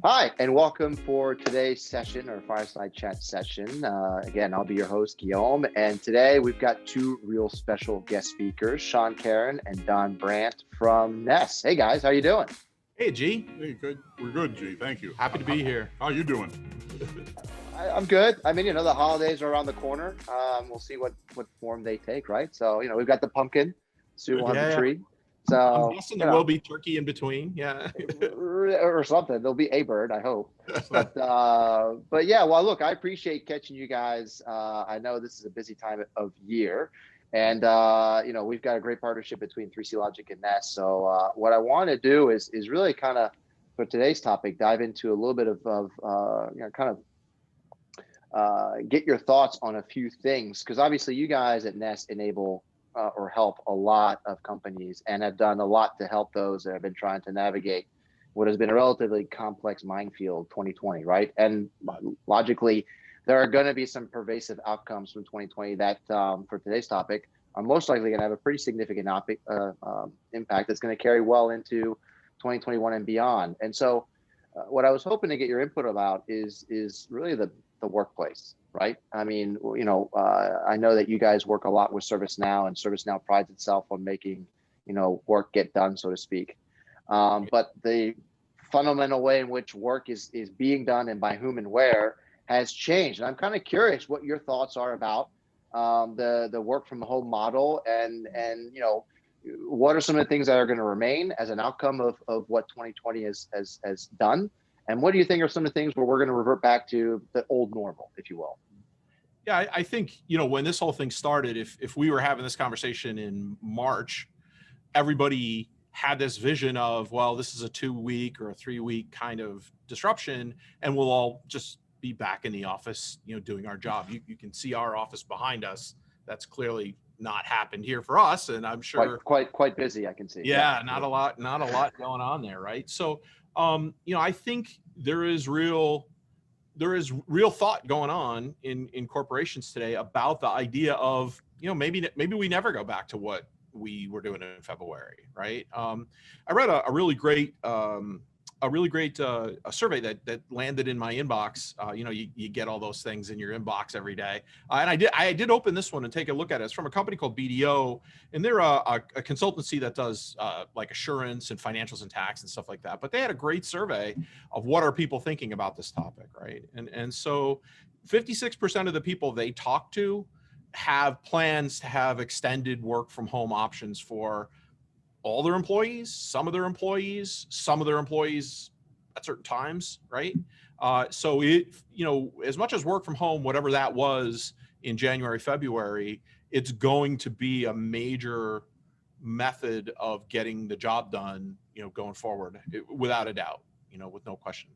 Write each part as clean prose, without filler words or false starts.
Hi, and welcome for today's session or Fireside Chat session. Again, I'll be your host, Guillaume, and today we've got two real special guest speakers, Sean Caron and Don Brandt from Ness. Hey guys, how you doing? Hey, G. Hey, good. We're good, G. Thank you. Happy to be here. How you doing? I'm good. I mean, the holidays are around the corner. We'll see what form they take, right? So, we've got the pumpkin, soon we'll have the tree. So I'm guessing there will be turkey in between. Yeah. or something. There'll be a bird, I hope. But yeah, well, look, I appreciate catching you guys. I know this is a busy time of year, and we've got a great partnership between 3CLogic and Ness. So what I want to do is really kind of, for today's topic, dive into a little bit of get your thoughts on a few things, because obviously you guys at Ness enable or help a lot of companies and have done a lot to help those that have been trying to navigate what has been a relatively complex minefield 2020, right? And logically, there are going to be some pervasive outcomes from 2020 that, for today's topic, are most likely going to have a pretty significant impact that's going to carry well into 2021 and beyond. And so what I was hoping to get your input about is really the workplace, right? I mean, I know that you guys work a lot with ServiceNow, and ServiceNow prides itself on making, work get done, so to speak. But the fundamental way in which work is being done and by whom and where has changed. And I'm kind of curious what your thoughts are about the work from home model, and what are some of the things that are going to remain as an outcome of what 2020 has done? And what do you think are some of the things where we're going to revert back to the old normal, if you will? Yeah, I think, when this whole thing started, if we were having this conversation in March, everybody had this vision of, well, this is a 2-week or a 3-week kind of disruption, and we'll all just be back in the office, doing our job. You can see our office behind us. That's clearly not happened here for us, and I'm sure quite busy. I can see. Yeah, not a lot going on there, right? So, I think there is real thought going on in corporations today about the idea of, maybe we never go back to what we were doing in February, right? I read a really great survey that landed in my inbox. You get all those things in your inbox every day, and I did open this one and take a look at it. It's from a company called BDO, and they're a consultancy that does like assurance and financials and tax and stuff like that. But they had a great survey of what are people thinking about this topic, right? And so 56% of the people they talk to have plans to have extended work from home options for all their employees, some of their employees at certain times, right? So as much as work from home, whatever that was in January, February, it's going to be a major method of getting the job done, going forward, without a doubt, with no question.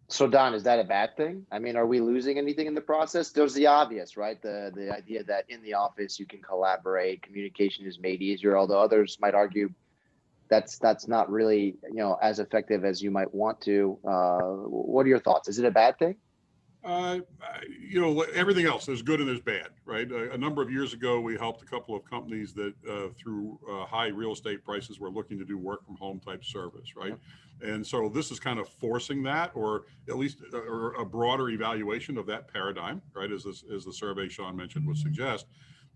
So Don, is that a bad thing? I mean, are we losing anything in the process? There's the obvious, right? The idea that in the office you can collaborate, communication is made easier, although others might argue that's not really, as effective as you might want to. What are your thoughts? Is it a bad thing? Everything else, there's good and there's bad, right? A number of years ago, we helped a couple of companies that through high real estate prices were looking to do work from home type service, right? And so this is kind of forcing that, or at least a broader evaluation of that paradigm, right? As the survey Sean mentioned would suggest.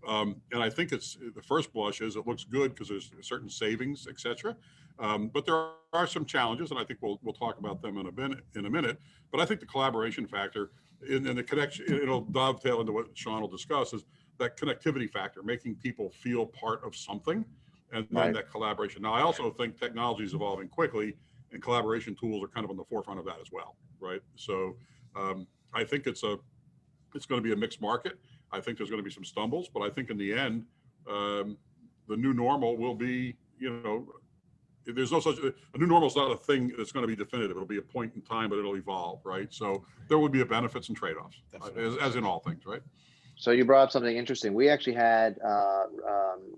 And I think it's the first blush is it looks good because there's certain savings, et cetera. But there are some challenges, and I think we'll talk about them in a minute. But I think the collaboration factor and the connection, it'll dovetail into what Sean will discuss, is that connectivity factor, making people feel part of something, and then that collaboration. Now, I also think technology is evolving quickly, and collaboration tools are kind of on the forefront of that as well, right? So I think it's going to be a mixed market. I think there's going to be some stumbles, but I think in the end, the new normal will be, there's no such, a new normal is not a thing that's going to be definitive. It'll be a point in time, but it'll evolve, right? So there would be a benefits and trade-offs, as in all things, right? So you brought up something interesting. We actually had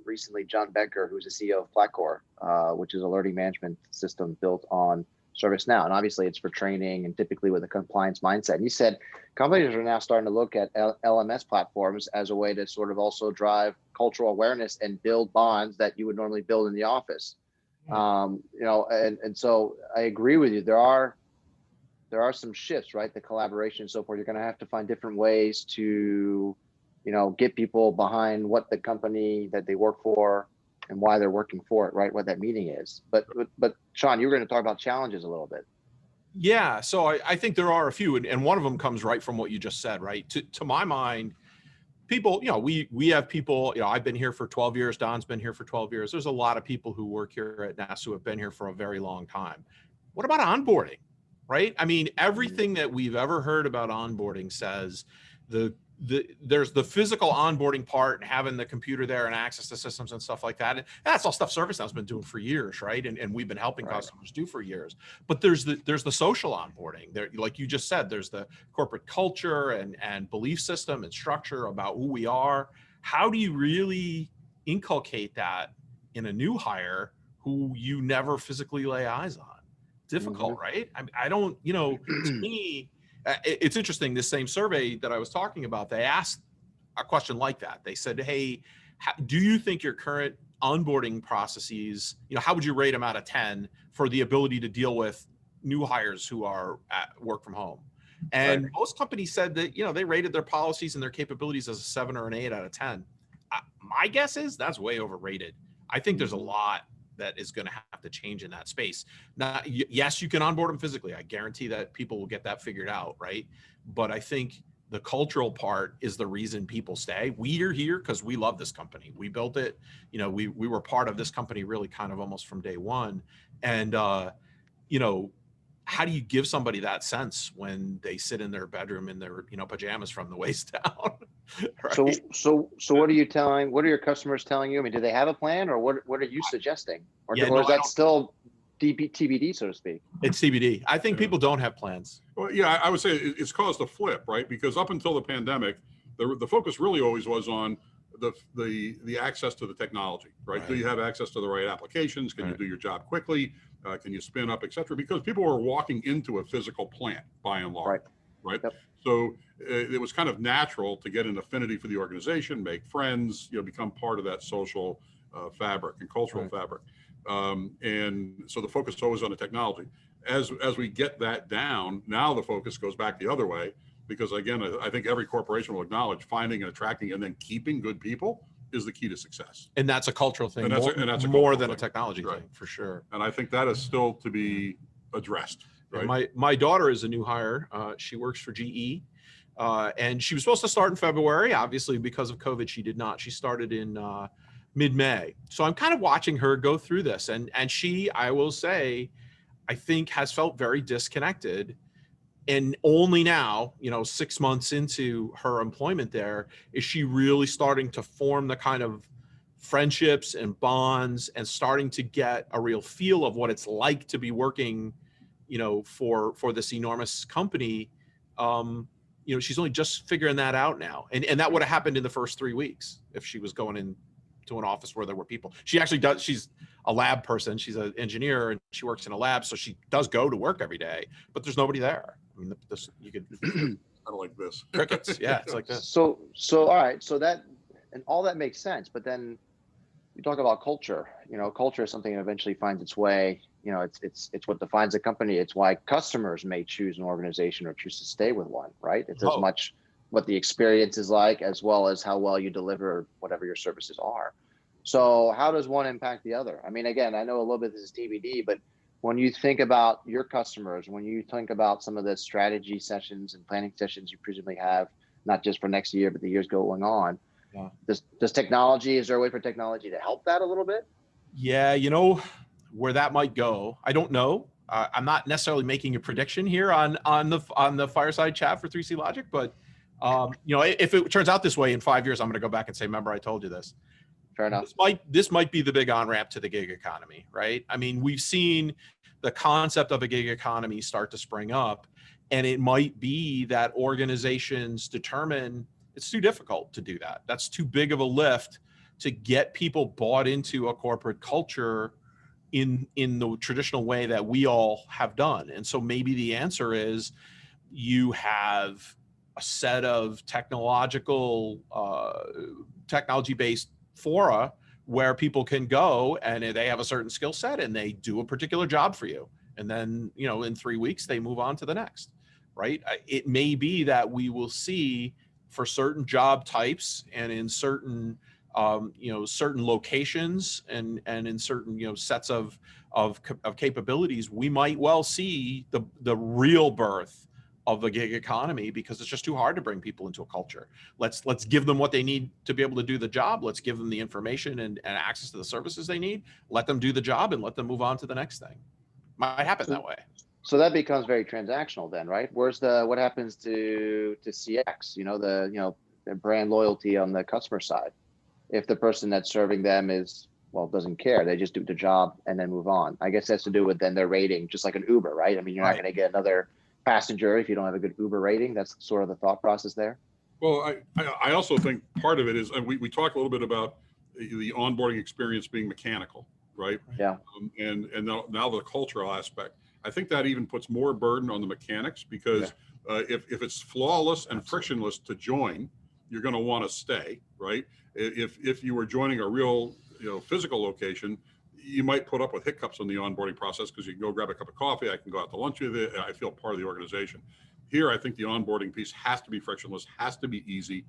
recently John Becker, who's the CEO of Platcore, which is a learning management system built on ServiceNow. And obviously it's for training and typically with a compliance mindset. And he said companies are now starting to look at LMS platforms as a way to sort of also drive cultural awareness and build bonds that you would normally build in the office. And so I agree with you. There are there are some shifts, right? The collaboration and so forth. You're going to have to find different ways to, get people behind what the company that they work for and why they're working for it, right? What that meaning is. But Sean, you were going to talk about challenges a little bit. Yeah, so I think there are a few, and one of them comes right from what you just said, right? To my mind, people, we have people, I've been here for 12 years, Don's been here for 12 years. There's a lot of people who work here at Ness who have been here for a very long time. What about onboarding, right? I mean, everything that we've ever heard about onboarding says there's the physical onboarding part and having the computer there and access to systems and stuff like that. And that's all stuff ServiceNow's been doing for years, right? And we've been helping customers do for years. But there's the social onboarding. There, like you just said, there's the corporate culture and belief system and structure about who we are. How do you really inculcate that in a new hire who you never physically lay eyes on? Difficult, right? I don't, to me, it's interesting, this same survey that I was talking about, they asked a question like that. They said, hey, do you think your current onboarding processes, how would you rate them out of 10 for the ability to deal with new hires who are at work from home? And most companies said that, they rated their policies and their capabilities as a 7 or an 8 out of 10. My guess is that's way overrated. I think there's a lot that is going to have to change in that space. Now, yes, you can onboard them physically. I guarantee that people will get that figured out, right? But I think the cultural part is the reason people stay. We are here because we love this company. We built it. We were part of this company really kind of almost from day one. And, how do you give somebody that sense when they sit in their bedroom in their, pajamas from the waist down? Right? So what are your customers telling you? I mean, do they have a plan, or what are you suggesting? Or is that still TBD, so to speak? It's TBD. I think people don't have plans. Well, yeah, I would say it's caused a flip, right? Because up until the pandemic, the focus really always was on the access to the technology, right? Do you have access to the right applications? Can you do your job quickly? Can you spin up, et cetera? Because people were walking into a physical plant by and large, right? Yep. So it was kind of natural to get an affinity for the organization, make friends, become part of that social fabric and cultural fabric. And so the focus is always on the technology. As we get that down, now the focus goes back the other way, because again, I think every corporation will acknowledge finding and attracting and then keeping good people is the key to success. And that's a cultural thing, and that's more than a technology thing, for sure. And I think that is still to be addressed. Right? My daughter is a new hire. She works for GE, and she was supposed to start in February. Obviously, because of COVID, she did not. She started in mid-May. So I'm kind of watching her go through this, and she, I will say, I think has felt very disconnected. And only now, 6 months into her employment there, is she really starting to form the kind of friendships and bonds and starting to get a real feel of what it's like to be working, for this enormous company. She's only just figuring that out now. And that would have happened in the first 3 weeks if she was going into an office where there were people. She actually does. She's a lab person. She's an engineer and she works in a lab. So she does go to work every day, but there's nobody there. I mean, you could kind of like this. Crickets. Yeah, it's like this. So all right. So that, and all that makes sense. But then you talk about culture. Culture is something that eventually finds its way. It's what defines a company. It's why customers may choose an organization or choose to stay with one, right? It's as much what the experience is like, as well as how well you deliver whatever your services are. So how does one impact the other? I mean, again, I know a little bit this is TBD, but when you think about your customers, when you think about some of the strategy sessions and planning sessions you presumably have, not just for next year, but the years going on, does technology, is there a way for technology to help that a little bit? Yeah, where that might go, I don't know. I'm not necessarily making a prediction here on the Fireside chat for 3CLogic, but if it turns out this way in 5 years, I'm going to go back and say, remember, I told you this. Fair enough. This might be the big on-ramp to the gig economy, right? I mean, we've seen the concept of a gig economy start to spring up, and it might be that organizations determine it's too difficult to do that. That's too big of a lift to get people bought into a corporate culture in the traditional way that we all have done. And so maybe the answer is you have a set of technology-based fora where people can go and they have a certain skill set and they do a particular job for you. And then, in 3 weeks, they move on to the next, right? It may be that we will see for certain job types and in certain, certain locations and in certain, sets of capabilities, we might well see the real birth of the gig economy, because it's just too hard to bring people into a culture. Let's give them what they need to be able to do the job. Let's give them the information and access to the services they need. Let them do the job and let them move on to the next thing. Might happen that way. So that becomes very transactional then, right? What happens to CX, the brand loyalty on the customer side? If the person that's serving them doesn't care, they just do the job and then move on. I guess that's to do with then their rating, just like an Uber, right? I mean, you're not going to get another passenger if you don't have a good Uber rating. That's sort of the thought process there. Well, I also think part of it is, we talk a little bit about the onboarding experience being mechanical, right? Yeah. And now the cultural aspect. I think that even puts more burden on the mechanics, because if it's flawless and frictionless to join, you're going to want to stay, right? If you were joining a real physical location, you might put up with hiccups in the onboarding process, because you can go grab a cup of coffee, I can go out to lunch with you, I feel part of the organization. Here, I think the onboarding piece has to be frictionless, has to be easy,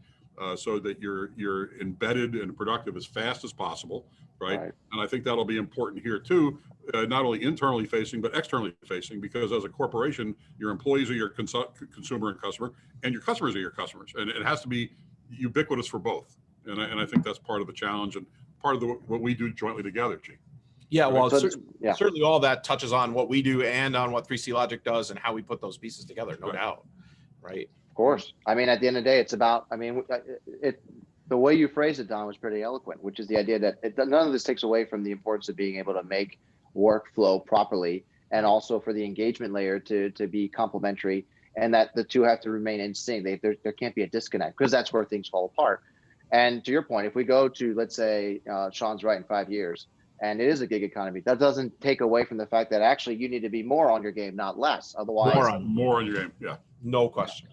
so that you're embedded and productive as fast as possible, right? And I think that'll be important here too, not only internally facing, but externally facing, because as a corporation, your employees are your consumer and customer, and your customers are your customers. And it has to be ubiquitous for both. And I think that's part of the challenge and part of what we do jointly together, Gene. Yeah, well, certainly all that touches on what we do and on what 3CLogic does and how we put those pieces together, no doubt, right? Of course. I mean, at the end of the day, it's about, the way you phrased it, Don, was pretty eloquent, which is the idea that none of this takes away from the importance of being able to make work flow properly, and also for the engagement layer to be complementary, and that the two have to remain in sync. There can't be a disconnect, because that's where things fall apart. And to your point, if we go to, let's say, Sean's right, in 5 years, and it is a gig economy, that doesn't take away from the fact that actually you need to be more on your game, not less. Otherwise, more on your game. Yeah, no question.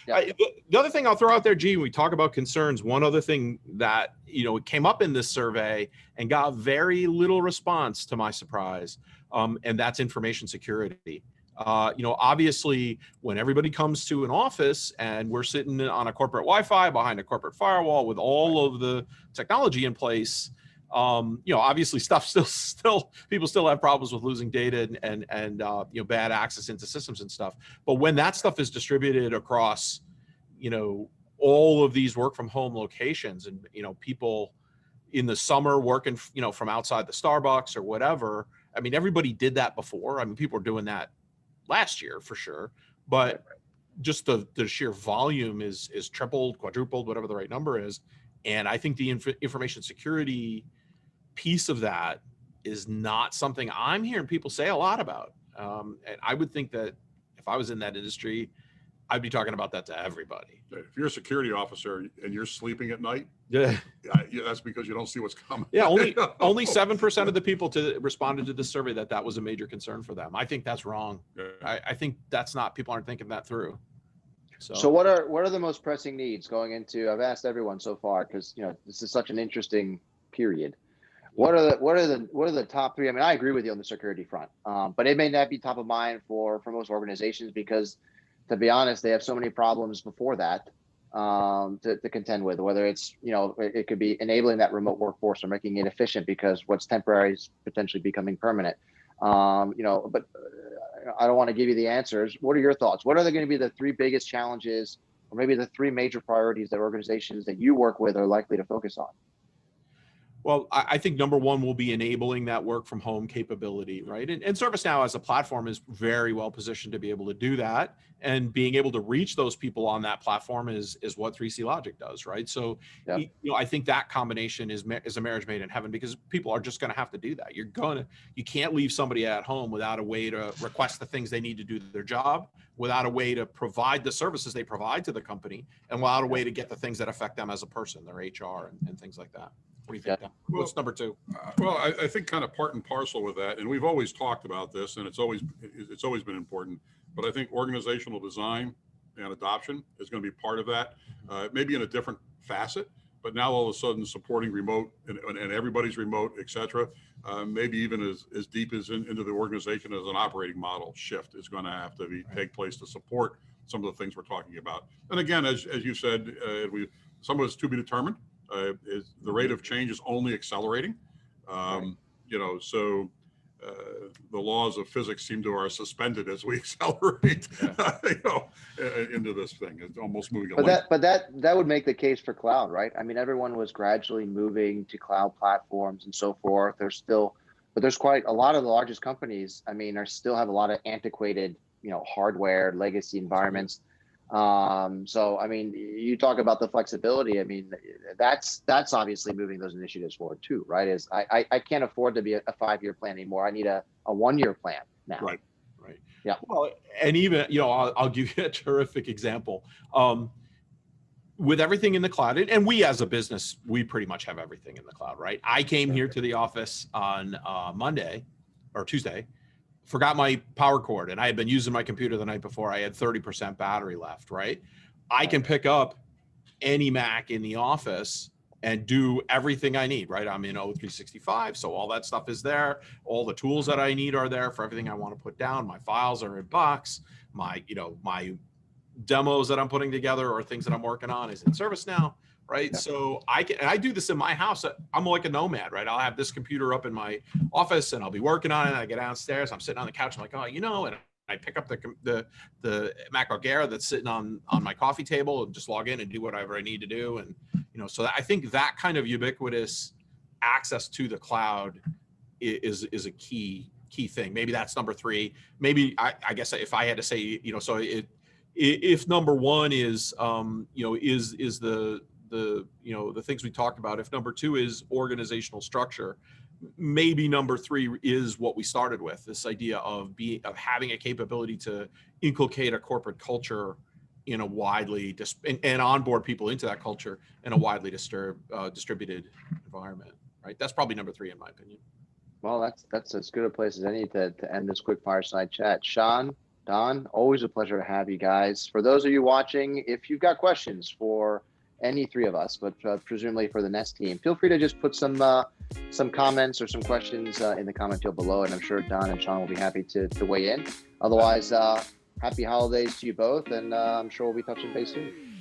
The other thing I'll throw out there, G, when we talk about concerns, one other thing that it came up in this survey and got very little response, to my surprise, and that's information security. Obviously, when everybody comes to an office and we're sitting on a corporate Wi-Fi behind a corporate firewall with all of the technology in place, obviously people still have problems with losing data and bad access into systems and stuff. But when that stuff is distributed across, all of these work from home locations, and, people in the summer working, from outside the Starbucks or whatever, I mean, everybody did that before. I mean, people were doing that last year for sure, but just the sheer volume is tripled, quadrupled, whatever the right number is. And I think the information security piece of that is not something I'm hearing people say a lot about. And I would think that if I was in that industry, I'd be talking about that to everybody. If you're a security officer and you're sleeping at night, that's because you don't see what's coming. Yeah, only 7% of the people responded to this survey that was a major concern for them. I think that's wrong. Yeah. I think that's not, people aren't thinking that through. So what are the most pressing needs going into? I've asked everyone so far, because this is such an interesting period. What are the top three? I mean, I agree with you on the security front, but it may not be top of mind for most organizations, because, to be honest, they have so many problems before that to contend with. Whether it's it could be enabling that remote workforce or making it efficient, because what's temporary is potentially becoming permanent. But I don't want to give you the answers. What are your thoughts? What are going to be the three biggest challenges, or maybe the three major priorities that organizations that you work with are likely to focus on? Well, I think number one will be enabling that work from home capability, right? And ServiceNow as a platform is very well positioned to be able to do that, and being able to reach those people on that platform is what 3CLogic does, right? So, I think that combination is a marriage made in heaven, because people are just going to have to do that. You can't leave somebody at home without a way to request the things they need to do their job, without a way to provide the services they provide to the company, and without a way to get the things that affect them as a person, their HR and things like that. What do you think? What's number two? Well, I think kind of part and parcel with that, and we've always talked about this, and it's always been important. But I think organizational design and adoption is going to be part of that, maybe in a different facet. but now all of a sudden supporting remote and everybody's remote, et cetera, maybe even as deep as into the organization as an operating model shift is going to have to take place to support some of the things we're talking about. And again, as you said, some of it's to be determined. Is the rate of change is only accelerating. So the laws of physics seem to are suspended as we accelerate into this thing. It's almost moving. But that would make the case for cloud, right? I mean, everyone was gradually moving to cloud platforms and so forth. There's quite a lot of the largest companies. I mean, still have a lot of antiquated, hardware, legacy environments. So, I mean, you talk about the flexibility. I mean, that's obviously moving those initiatives forward too, right? Is I can't afford to be a 5-year plan anymore. I need a 1-year plan now. Right. Yeah. Well, and even, I'll give you a terrific example. With everything in the cloud, and we as a business, we pretty much have everything in the cloud, right? I came here to the office on Monday or Tuesday, forgot my power cord, and I had been using my computer the night before. I had 30% battery left, right? I can pick up any Mac in the office and do everything I need, right? I'm in O365, so all that stuff is there. All the tools that I need are there for everything I want to put down. My files are in Box. My demos that I'm putting together or things that I'm working on is in ServiceNow, right? Yeah. So I do this in my house. I'm like a nomad, right? I'll have this computer up in my office and I'll be working on it. I get downstairs, I'm sitting on the couch. I'm like, and I pick up the MacBook Air that's sitting on my coffee table and just log in and do whatever I need to do. And, so I think that kind of ubiquitous access to the cloud is a key thing. Maybe that's number 3. Maybe I guess if I had to say, if number 1 is, is the things we talked about, if number 2 is organizational structure, maybe number 3 is what we started with, this idea of having a capability to inculcate a corporate culture in a widely and onboard people into that culture in a widely distributed environment, right? That's probably number 3 in my opinion. Well, that's as good a place as any to end this quick fireside chat. Sean, Don, always a pleasure to have you guys. For those of you watching, if you've got questions for any 3 of us, but presumably for the Ness team, feel free to just put some comments or some questions in the comment field below, and I'm sure Don and Sean will be happy to weigh in. Otherwise, happy holidays to you both, and I'm sure we'll be touching base soon.